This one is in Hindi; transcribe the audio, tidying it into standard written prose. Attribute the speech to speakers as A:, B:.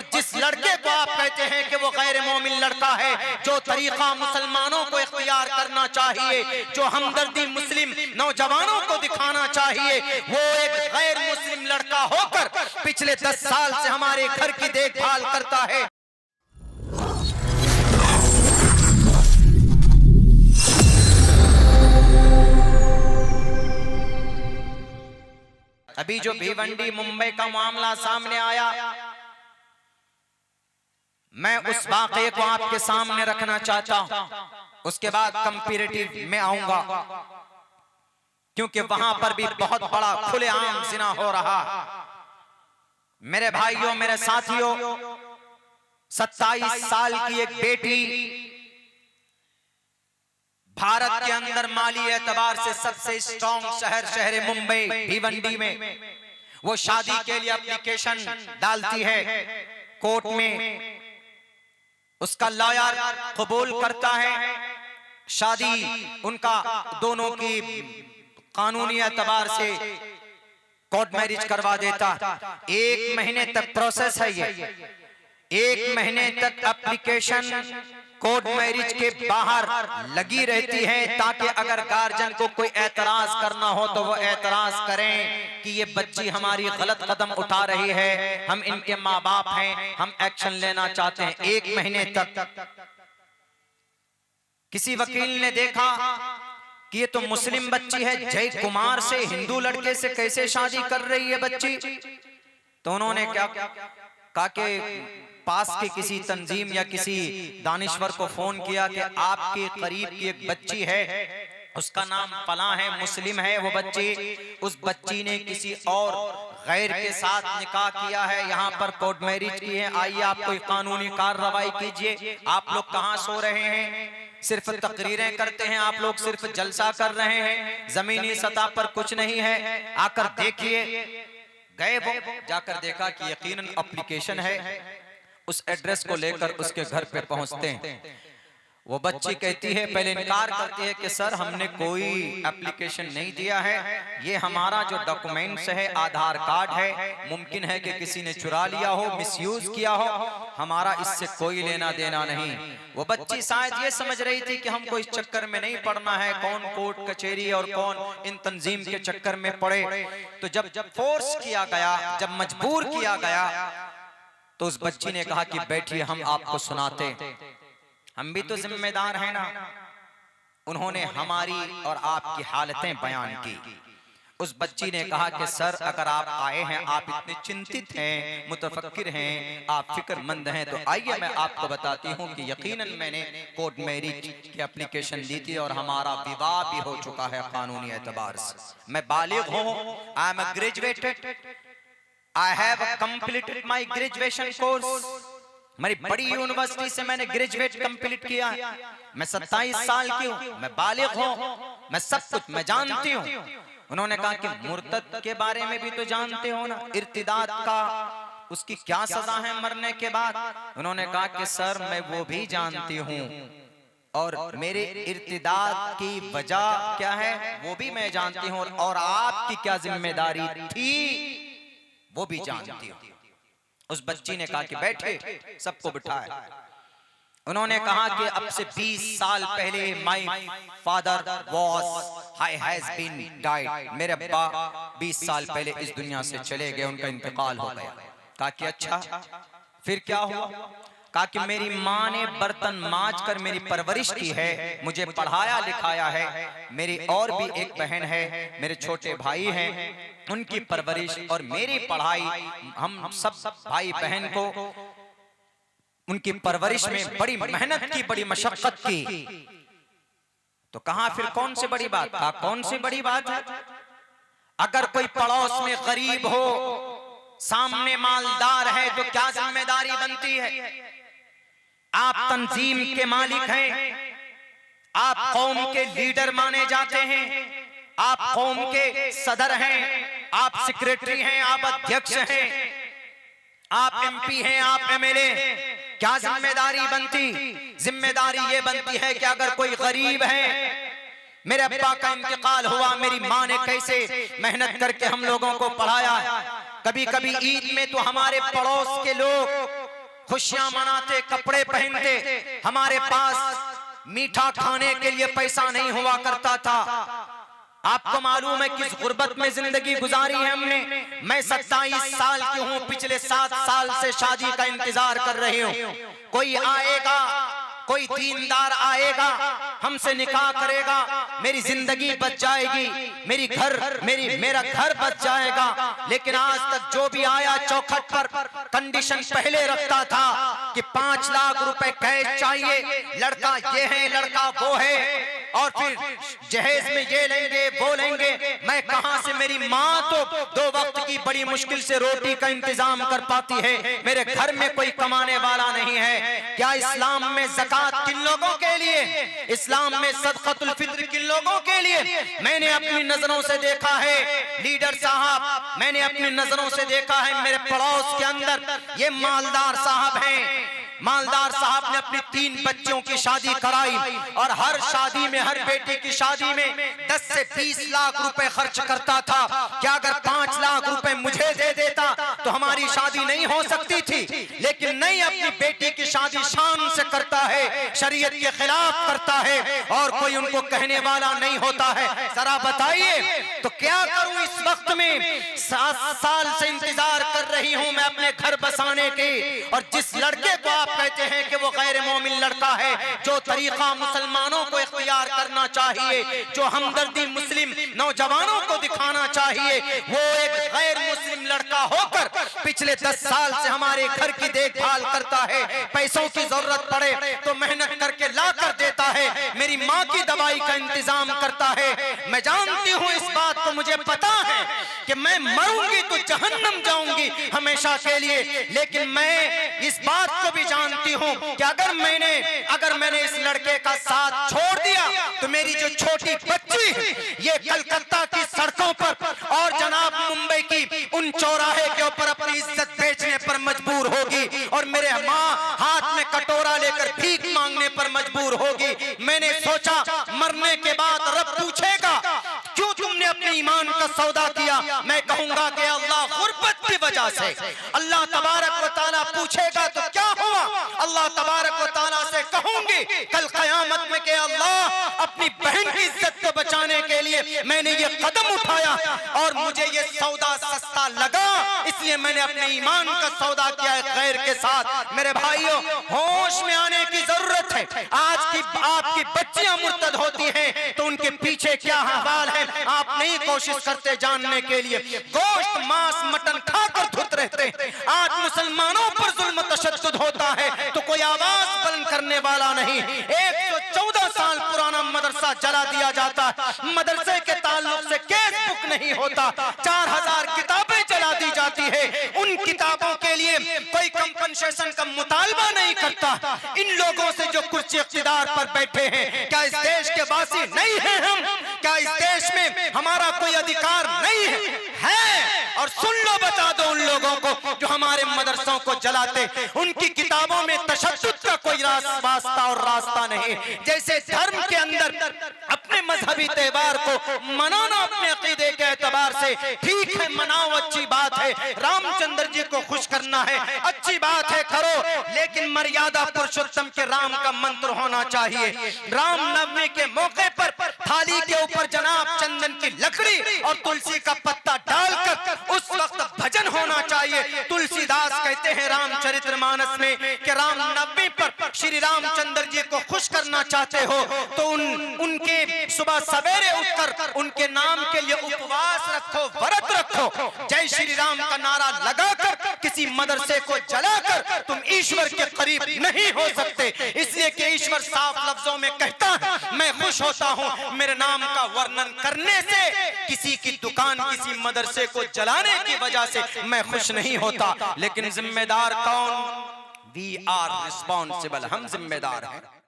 A: और जिस लड़के को आप कहते हैं कि वो गैर मोमिन लड़का है, जो तरीका मुसलमानों को इख्तियार करना चाहिए, जो हमदर्दी मुस्लिम नौजवानों को दिखाना चाहिए, वो एक गैर मुस्लिम लड़का होकर पिछले 10 साल से हमारे घर की देखभाल करता है। अभी जो भिवंडी मुंबई का मामला सामने आया, मैं उस वाक़े को आपके सामने रखना चाहता हूं, उसके बाद कंपैरेटिव में आऊंगा, क्योंकि वहां पर भी बहुत बड़ा खुलेआम ज़िना हो रहा। मेरे भाइयों, मेरे साथियों, 27 साल की एक बेटी भारत के अंदर माली एतबार से सबसे स्ट्रॉन्ग शहर मुंबई भिवंडी में वो शादी के लिए एप्लीकेशन डालती है। कोर्ट में उसका लॉयर कबूल करता है, शादी उनका दोनों की कानूनी एतबार से कोर्ट मैरिज करवा देता। 1 महीने तक प्रोसेस है ये, 1 महीने तक एप्लीकेशन कोर्ट मैरिज के बाहर लगी रहती है, ताकि अगर गार्जियन को कोई एतराज करना हो तो वो एतराज करें कि ये बच्ची हमारी गलत कदम उठा रही है, हम इनके माँ बाप हैं, हम एक्शन लेना चाहते हैं। 1 महीने तक किसी वकील ने देखा कि ये तो मुस्लिम बच्ची है, जय कुमार से हिंदू लड़के से कैसे शादी कर रही है बच्ची। तो उन्होंने क्या कहा कि पास के किसी तंजीम या किसी दानिश्वर को फोन किया कि आपके करीब की एक बच्ची है, उसका नाम फलां है, मुस्लिम है वो बच्ची, उस बच्ची ने किसी और गैर के साथ निकाह किया है, यहाँ पर कोर्ट मैरिज की है, आइए आप कोई कानूनी कार्रवाई कीजिए। आप लोग कहाँ सो रहे हैं, सिर्फ तकरीरें करते हैं आप लोग, सिर्फ जलसा कर रहे हैं, जमीनी सतह पर कुछ नहीं है, आकर देखिए। गए वो, जाकर देखा कि यकीनन एप्लीकेशन है। उस एड्रेस को लेकर उसके घर पे पहुंचते हैं। वो बच्ची कहती है, पहले इनकार करती है कि सर हमने कोई एप्लीकेशन नहीं दिया है, ये हमारा जो डॉक्यूमेंट्स है आधार कार्ड है, मुमकिन है कि किसी ने चुरा लिया हो, मिसयूज किया हो, हमारा इससे कोई लेना देना नहीं। वो बच्ची शायद ये समझ रही थी कि हमको इस चक्कर में नहीं पड़ना है, कौन कोर्ट कचहरी और कौन इन तंजीम के चक्कर में पड़े। तो जब फोर्स किया गया, जब मजबूर किया गया, तो उस बच्ची ने कहा कि बैठिए हम आपको सुनाते, हम भी तो जिम्मेदार हैं ना। उन्होंने हमारी और आपकी हालतें बयान की। उस बच्ची ने कहा कि सर अगर आप आए हैं, आप इतने चिंतित हैं, मुतफक्किर हैं, आप फिक्रमंद हैं, तो आइए मैं आपको बताती हूँ कि यकीनन मैंने कोर्ट मैरिज की एप्लीकेशन दी थी और हमारा विवाह भी हो चुका है कानूनी एतबार से। मैं बालिग हूँ, I am graduated, I have completed my graduation course। मेरी बड़ी यूनिवर्सिटी से मैंने ग्रेजुएट कंप्लीट किया। मैं 27 साल की हूँ, मैं बालिग हूँ, मैं सब कुछ मैं जानती हूँ। उन्होंने कहा कि मुर्तद के बारे में भी तो जानते हो ना, इर्तिदाद का उसकी क्या सजा है मरने के बाद। उन्होंने कहा कि सर मैं वो भी जानती हूँ और मेरे इर्तिदाद की वजह क्या है वो भी मैं जानती हूँ, और आपकी क्या जिम्मेदारी थी वो भी जानती हूँ। उस बच्ची ने कहा कि बैठे, सबको बिठाया। उन्होंने कहा कि अब से 20 साल पहले my father has been died, मेरे अब्बा 20 साल पहले इस दुनिया से चले गए, उनका इंतकाल हो गया। कहा कि अच्छा फिर क्या हुआ। कहा कि मेरी माँ ने बर्तन मांज कर मेरी परवरिश की है, मुझे पढ़ाया लिखाया है, मेरी और भी एक बहन है, मेरे छोटे भाई हैं, उनकी परवरिश और मेरी पढ़ाई, हम सब भाई बहन को उनकी परवरिश में बड़ी मेहनत की, बड़ी मशक्कत की। तो कहा फिर कौन सी बड़ी बात। कहा कौन सी बड़ी बात है, अगर कोई पड़ोस में गरीब हो, सामने मालदार है, तो क्या जिम्मेदारी बनती है। आप तंजीम के मालिक हैं, आप कौम के लीडर माने जाते हैं, आप कौम के सदर हैं, आप सेक्रेटरी हैं, आप अध्यक्ष हैं, आप एमपी हैं, आप एमएलए। क्या जिम्मेदारी बनती। जिम्मेदारी ये बनती है कि अगर कोई गरीब है, मेरे अब्बा का इंतकाल हुआ, मेरी माँ ने कैसे मेहनत करके हम लोगों को पढ़ाया। कभी कभी ईद में तो हमारे पड़ोस के लोग खुशियां मनाते, कपड़े पहनते। हमारे पास मीठा खाने के लिए पैसा नहीं हुआ करता था। आपको मालूम है किस गुर्बत में जिंदगी गुजारी है हमने। मैं 27 साल की हूँ, पिछले 7 साल से शादी का इंतजार कर रही हूँ। कोई आएगा, कोई दीनदार आएगा, हमसे निकाह करेगा, मेरी जिंदगी बच जाएगी, मेरा घर बच जाएगा। लेकिन आज तक जो भी आया चौखट पर कंडीशन पहले रखता था कि 5 लाख रुपए कैश चाहिए, लड़का ये है, लड़का वो है, और फिर जहेज में ये लेंगे वो लेंगे। मैं कहां से, मेरी माँ तो 2 वक्त की बड़ी मुश्किल से रोटी का इंतजाम कर पाती है, मेरे घर में कोई कमाने वाला नहीं है। क्या इस्लाम में ज़कात किन लोगों के लिए, इस्लाम में सदक़तुल फित्र किन लोगों के लिए? मैंने अपनी नजरों से देखा है लीडर साहब, मैंने अपनी नजरों से देखा है मेरे पड़ोस के अंदर ये मालदार साहब हैं। मालदार साहब ने अपनी 3 बच्चियों की शादी कराई और हर शादी में, हर बेटी की शादी में 10 से 20 लाख रुपए खर्च करता था। क्या अगर 5 लाख रुपए मुझे दे देता तो हमारी शादी नहीं हो सकती थी? लेकिन नहीं, अपनी बेटी की शादी शान से करता है, शरीयत के खिलाफ करता है और कोई उनको कहने वाला नहीं होता है। जरा बताइए तो क्या करूं इस वक्त में? 7 साल से इंतजार कर रही हूं मैं अपने घर बसाने के, और जिस लड़के को आप कहते हैं कि वो गैर मोमिन लड़का है, जो तरीका मुसलमानों को इख्तियार करना चाहिए, जो हमदर्दी मुस्लिम नौजवानों को दिखाना चाहिए, वो एक गैर मुस्लिम लड़का होकर पिछले 10 साल से हमारे घर की देखभाल करता है। पैसों की जरूरत पड़े तो मेहनत करके ला कर देता है, मेरी माँ की दवाई का इंतजाम करता है। मैं जानती हूँ इस बात को, मुझे पता है कि मैं मरूंगी तो जहन्नम जाऊंगी हमेशा के लिए, लेकिन मैं इस बात को भी जानती हूँ कि अगर मैंने इस लड़के का साथ छोड़ दिया तो मेरी जो छोटी बच्ची है ये कलकत्ता की सड़कों पर और जनाब मुंबई की उन चौराहे के ऊपर अपनी इज्जत बेचने पर मजबूर होगी, और मेरे माँ हाथ में कटोरा लेकर भीख मांगने पर मजबूर होगी। मैंने सोचा मरने के बाद रब पूछेगा क्यों तुमने अपने ईमान का सौदा किया? मैं कहूंगा कि अल्लाह गुर्बत की वजह से। अल्लाह तबारक व तआला पूछेगा तो क्या हुआ? अल्लाह तबारक व तआला से कहूंगी कल क़यामत में कि अल्लाह अपनी बहन की इज्जत को बचाने के लिए मैंने ये कदम उठाया और मुझे ये सौदा सस्ता लगा, इसलिए मैंने अपने ईमान का सौदा किया है गैर के साथ। मेरे भाइयों, होश में आने की जरूरत है। आज की आपकी बच्चियां मुर्तद होती हैं तो उनके पीछे क्या हवाल है आप नहीं कोशिश करते जानने के लिए। गोश्त, मांस, मटन खाकर धुत रहते हैं। आज मुसलमानों पर जुल्म तशद्दुद होता है तो कोई आवाज बुलंद करने वाला नहीं। 114 साल पुराना मदरसा जला दिया जाता है, मदरसे के ताल्लुक से केस बुक नहीं होता, 4000 किताबें जला दी जाती है, उन किताबों के लिए कोई कंपनसेशन का मुतालबा नहीं करता। इन लोगों से जो कुर्सी इख्तिदार पर बैठे हैं, क्या इस देश के वासी नहीं है हम? क्या इस देश में हमारा कोई अधिकार नहीं है? और सुन लो, बता दो उन लोगों को जो हमारे मदरसों को जलाते, उनकी किताबों में तशद्दुद का कोई वास्ता और रास्ता नहीं। जैसे धर्म के अंदर अपने मजहबी त्योहार को मनाना अपने अकीदे के एतबार से ठीक है, मनाओ, अच्छी बात है। रामचंद्र जी को खुश करना है, अच्छी बात है, करो, लेकिन मर्यादा पुरुषोत्तम के राम का मंत्र होना चाहिए। राम नवमी के मौके पर थाली के ऊपर जनाब चंदन की लकड़ी और तुलसी का पत्ता डालकर उस वक्त भजन होना चाहिए। तुलसीदास कहते हैं रामचरितमानस में कि राम नवमी पर श्री रामचंद्र जी को खुश करना चाहते हो तो उनके सुबह सवेरे उठकर उनके नाम के लिए उपवास रखो, व्रत रखो, जय श्री राम का नारा लगाकर किसी मदरसे को जलाकर तुम ईश्वर के करीब नहीं हो सकते। इसलिए कि ईश्वर साफ लफ्जों में कहता है मैं खुश होता हूँ मेरे नाम का वर्णन करने से, किसी की दुकान, किसी मदरसे को जलाने की वजह से मैं खुश नहीं होता। लेकिन जिम्मेदार कौन? वी आर रिस्पॉन्सिबल, हम जिम्मेदार हैं।